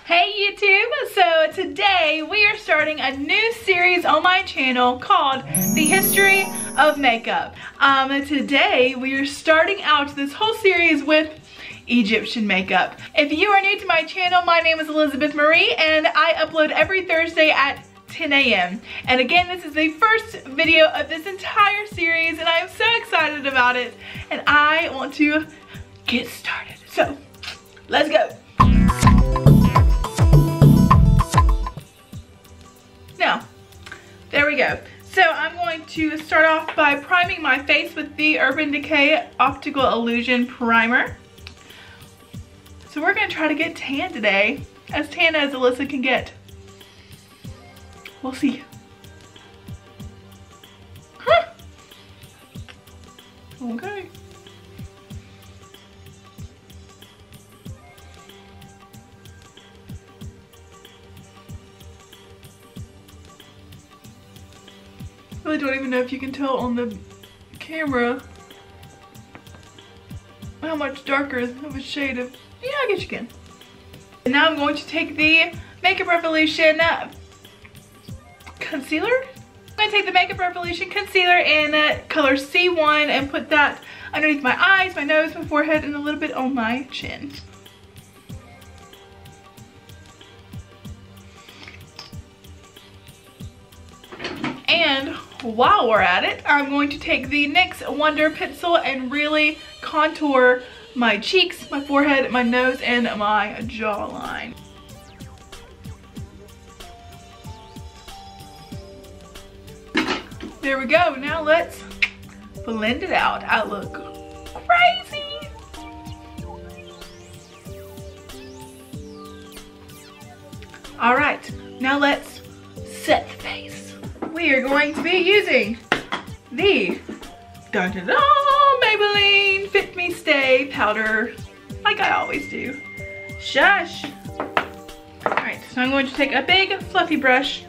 Hey YouTube! So today we are starting a new series on my channel called The History of Makeup. Today we are starting out this whole series with Egyptian makeup. If you are new to my channel, my name is Elisabeth Marie and I upload every Thursday at 10 a.m. And again, this is the first video of this entire series and I am so excited about it and I want to get started. So, let's go! Now, there we go. So I'm going to start off by priming my face with the Urban Decay Optical Illusion Primer. So we're going to try to get tan today, as tan as Alyssa can get. We'll see. Huh. Okay. I really don't even know if you can tell on the camera how much darker of a shade of, yeah, I guess you can. And now I'm going to take the Makeuprevolution concealer. I'm going to take the Makeuprevolution concealer in color C1 and put that underneath my eyes, my nose, my forehead, and a little bit on my chin. And while we're at it, I'm going to take the NYX Wonder Pencil and really contour my cheeks, my forehead, my nose, and my jawline. There we go. Now let's blend it out. I look crazy. All right, now let's set the face. We are going to be using the Maybelline Fit Me Stay powder, like I always do. Shush! Alright, so I'm going to take a big fluffy brush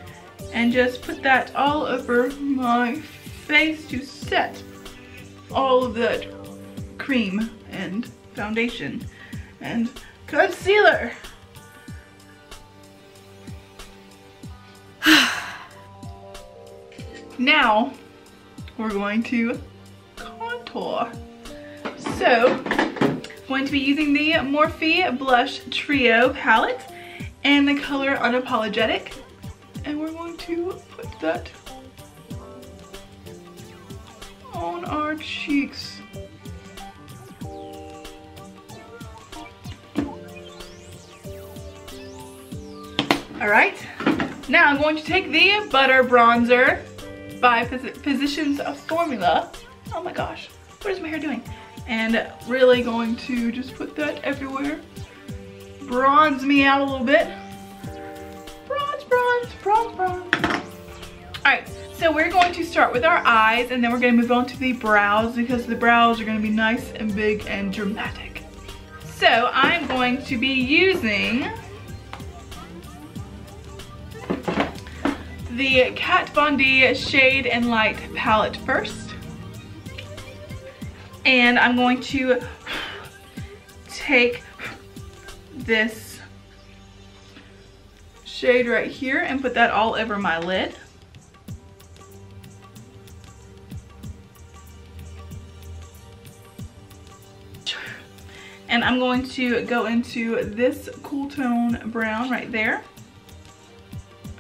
and just put that all over my face to set all of that cream and foundation and concealer. Now, we're going to contour. So, I'm going to be using the Morphe Blush Trio palette and the color Unapologetic. And we're going to put that on our cheeks. Alright, now I'm going to take the Butter Bronzer by Physicians Formula. Oh my gosh, what is my hair doing? And really going to just put that everywhere. Bronze me out a little bit. Bronze, bronze, bronze, bronze. Alright, so we're going to start with our eyes and then we're going to move on to the brows because the brows are going to be nice and big and dramatic. So I'm going to be using the Kat Von D Shade and Light palette first. And I'm going to take this shade right here and put that all over my lid. And I'm going to go into this cool tone brown right there.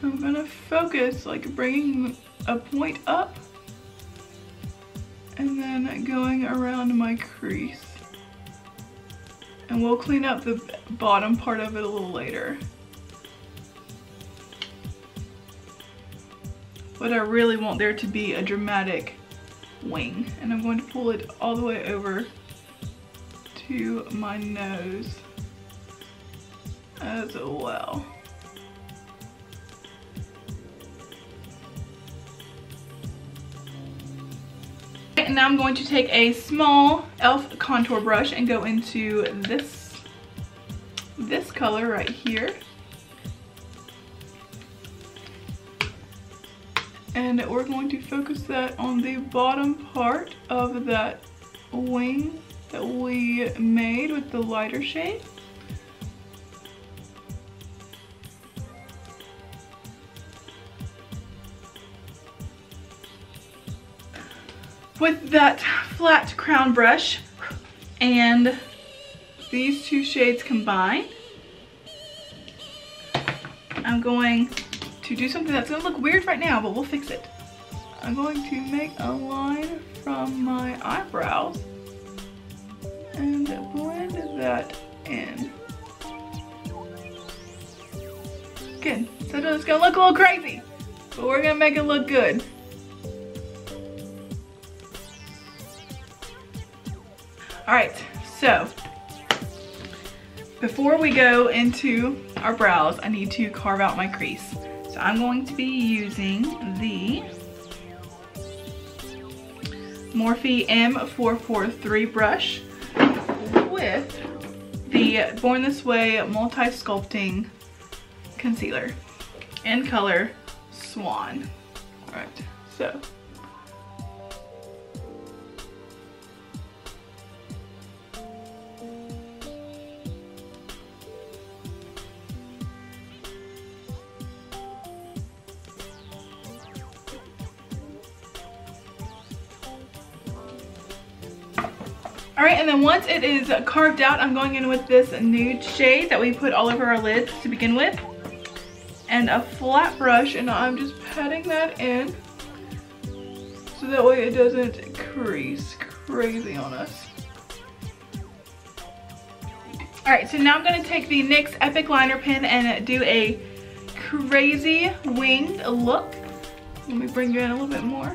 I'm gonna focus, like bringing a point up and then going around my crease. And we'll clean up the bottom part of it a little later. But I really want there to be a dramatic wing. And I'm going to pull it all the way over to my nose as well. And now I'm going to take a small e.l.f. contour brush and go into this color right here. And we're going to focus that on the bottom part of that wing that we made with the lighter shade. with that flat crown brush and these two shades combined, I'm going to do something that's gonna look weird right now, but we'll fix it. I'm going to make a line from my eyebrows and blend that in. Good. So it's gonna look a little crazy, but we're gonna make it look good. Alright, so before we go into our brows, I need to carve out my crease. So I'm going to be using the Morphe M443 brush with the Born This Way Multi-Sculpting Concealer in color Swan. Alright, so alright, and then once it is carved out, I'm going in with this nude shade that we put all over our lids to begin with, and a flat brush, and I'm just patting that in so that way it doesn't crease crazy on us. Alright, so now I'm going to take the NYX Epic Liner Pen and do a crazy winged look. Let me bring you in a little bit more.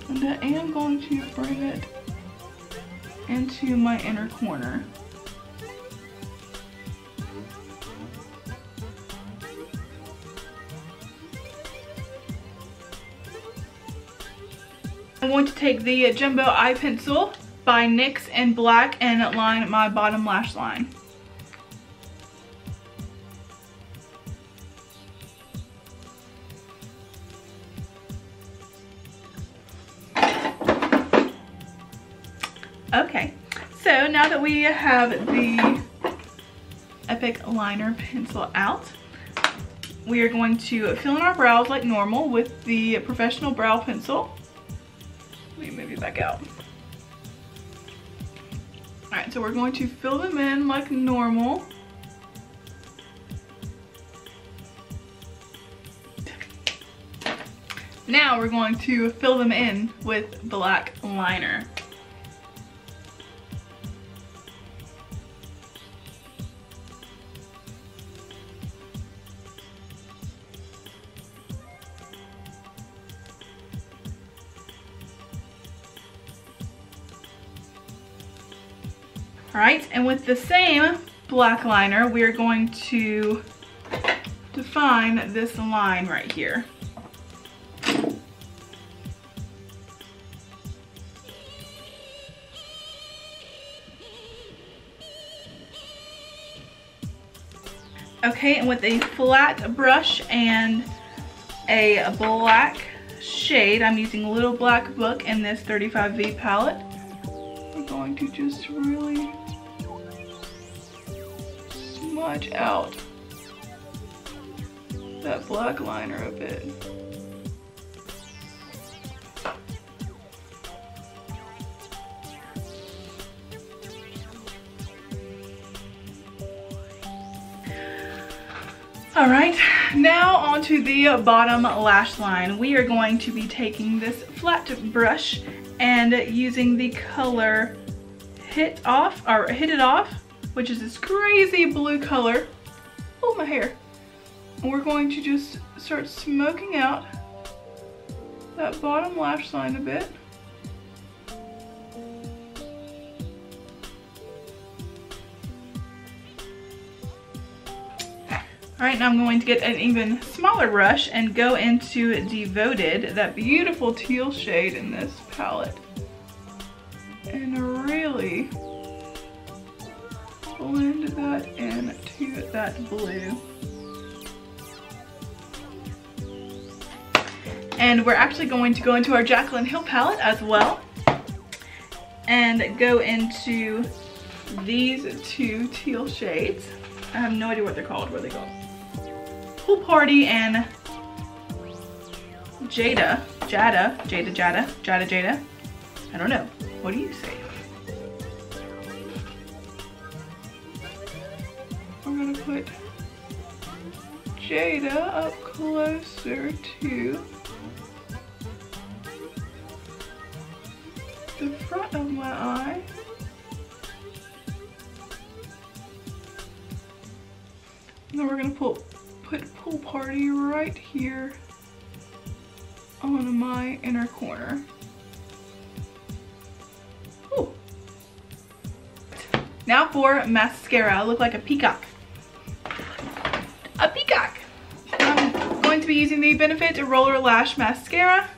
And I am going to bring it into my inner corner. I'm going to take the Jumbo Eye Pencil by NYX in black and line my bottom lash line. Okay, so now that we have the Epic Liner Pencil out, we are going to fill in our brows like normal with the Professional Brow Pencil. Let me move you back out. Alright, so we're going to fill them in like normal. Now we're going to fill them in with black liner. Alright, and with the same black liner, we are going to define this line right here. Okay, and with a flat brush and a black shade, I'm using Little Black Book in this 35V palette. We're going to just really smudge out that black liner a bit. All right, now onto the bottom lash line. We are going to be taking this flat brush and using the color Hit It Off, which is this crazy blue color. Oh, my hair. And we're going to just start smoking out that bottom lash line a bit. Alright, now I'm going to get an even smaller brush and go into Devoted, that beautiful teal shade in this palette, and really blend that into that blue. And we're actually going to go into our Jaclyn Hill palette as well and go into these two teal shades. I have no idea what they're called. What are they called? Pool Party and Jada. I don't know. What do you say? We're gonna put Jada up closer to the front of my eye. And then we're gonna put Pool Party right here on my inner corner. Ooh. Now for mascara. I look like a peacock. A peacock! I'm going to be using the Benefit Roller Lash Mascara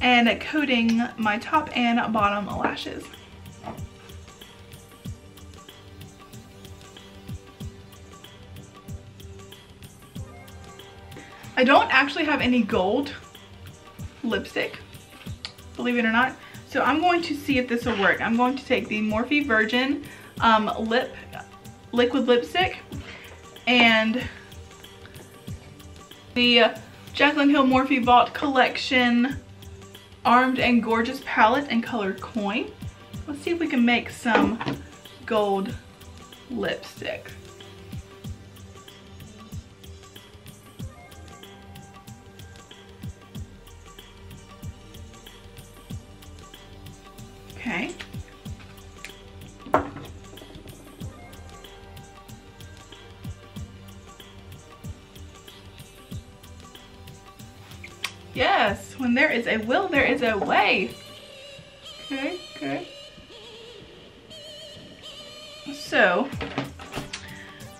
and coating my top and bottom lashes. I don't actually have any gold lipstick, believe it or not. So I'm going to see if this will work. I'm going to take the Morphe Virgin liquid lipstick and the Jaclyn Hill Morphe Vault Collection Armed and Gorgeous palette and colored coin. Let's see if we can make some gold lipstick. Okay. Yes, when there is a will, there is a way. Okay, okay. So,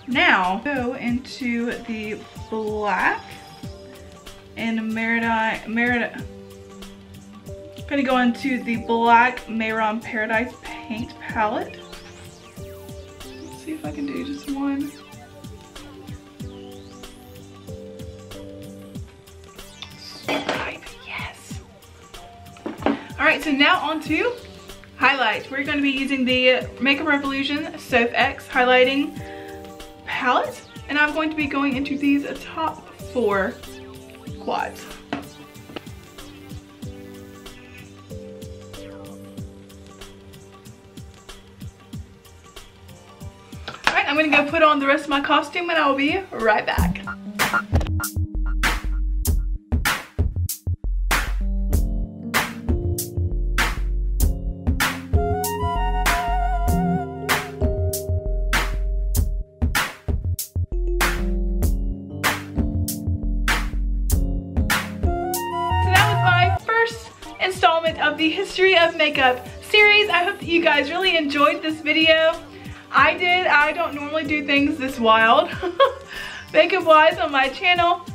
now go into the black and Merida. I'm gonna go into the black Mayron Paradise Paint palette. Let's see if I can do just one. Yes. All right, so now on to highlights. We're gonna be using the Makeuprevolution SophX highlighting palette, and I'm going to be going into these top 4 quads. I'm gonna go put on the rest of my costume and I will be right back. So that was my first installment of the History of Makeup series. I hope that you guys really enjoyed this video. I did. I don't normally do things this wild makeup wise on my channel,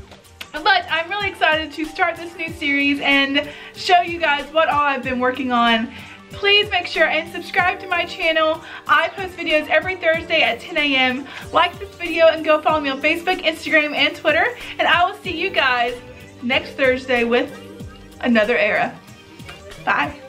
but I'm really excited to start this new series and show you guys what all I've been working on. Please make sure and subscribe to my channel. I post videos every Thursday at 10 a.m. Like this video and go follow me on Facebook, Instagram, and Twitter, and I will see you guys next Thursday with another era. Bye.